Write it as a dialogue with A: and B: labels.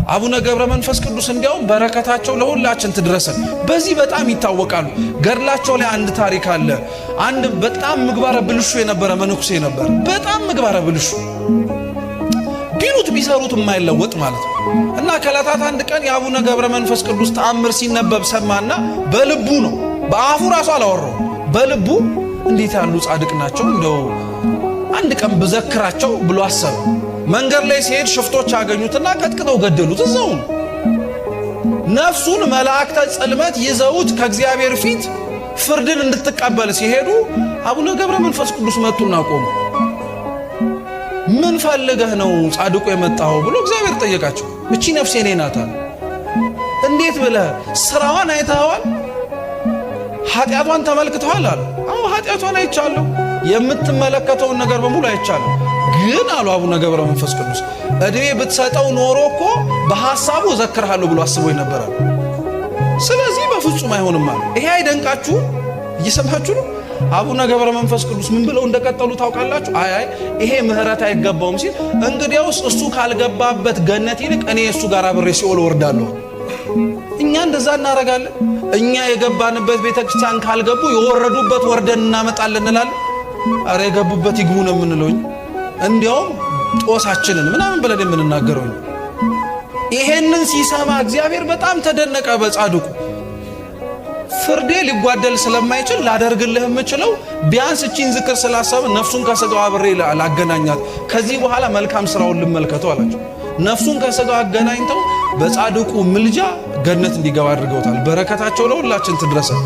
A: አቡነ ገብረ መንፈስ ቅዱስ እንዲያውም በረከታቸው ለሁላችን ትድረሰን። በዚህ በጣም ይታወቃሉ። ገድላቸው ላይ አንድ ታሪክ አለ። አንድ በጣም ምግባረ ብልሹ የነበረ መነኩሴ ነበር። በጣም ምግባረ ብልሹ ቢሉት ቢሰሩት የማይለወጥ ማለት ነው። እና ከዕለታት አንድ ቀን የአቡነ ገብረ መንፈስ ቅዱስ ተአምር ሲነበብ ሰማና በልቡ ነው፣ በአፉ ራሱ አላወራው፣ በልቡ እንዴት ያሉ ጻድቅ ናቸው እንደው አንድ ቀን በዘክራቸው ብሎ አሰበ። መንገድ ላይ ሲሄድ ሽፍቶች አገኙትና ቀጥቅጠው ገደሉት። እዛው ነፍሱን መላእክተ ጽልመት ይዘውት ከእግዚአብሔር ፊት ፍርድን እንድትቀበል ሲሄዱ አቡነ ገብረ መንፈስ ቅዱስ መጡና ቆሙ። ምን ፈልገህ ነው ጻድቁ የመጣው ብሎ እግዚአብሔር ጠየቃቸው። እቺ ነፍሴ እኔ ናት አለ። እንዴት ብለህ ስራዋን አይተኸዋል? ኃጢአቷን ተመልክተዋል አለ። አዎ ኃጢአቷን አይቻለሁ፣ የምትመለከተውን ነገር በሙሉ አይቻለሁ። ግን አሉ አቡነ ገብረ መንፈስ ቅዱስ እድሜ ብትሰጠው ኖሮ እኮ በሐሳቡ ዘክርሃለሁ ብሎ አስቦ ይነበራል። ስለዚህ በፍጹም አይሆንም አለ። ይሄ አይደንቃችሁ? እየሰማችሁ ነው? አቡነ ገብረ መንፈስ ቅዱስ ምን ብለው እንደቀጠሉ ታውቃላችሁ? አይ ይሄ ምህረት አይገባውም ሲል እንግዲያውስ እሱ ካልገባበት ገነት ይልቅ እኔ እሱ ጋር አብሬ ሲኦል ወርዳለሁ። እኛ እንደዛ እናረጋለን። እኛ የገባንበት ቤተክርስቲያን ካልገቡ የወረዱበት ወርደን እናመጣለን እንላለን። አረ የገቡበት ይግቡ ነው የምንለው። እንዲያውም ጦሳችንን ምናምን ብለን የምንናገረው። ይሄንን ሲሰማ እግዚአብሔር በጣም ተደነቀ በጻድቁ። ፍርዴ ሊጓደል ስለማይችል ላደርግልህ የምችለው ቢያንስ እቺን ዝክር ስላሰበ ነፍሱን ከሥጋው አብሬ ላገናኛት፣ ከዚህ በኋላ መልካም ስራውን ልመልከተው አላቸው። ነፍሱን ከሥጋው አገናኝተው በጻድቁ ምልጃ ገነት እንዲገባ አድርገውታል። በረከታቸው ለሁላችን ትድረሰን።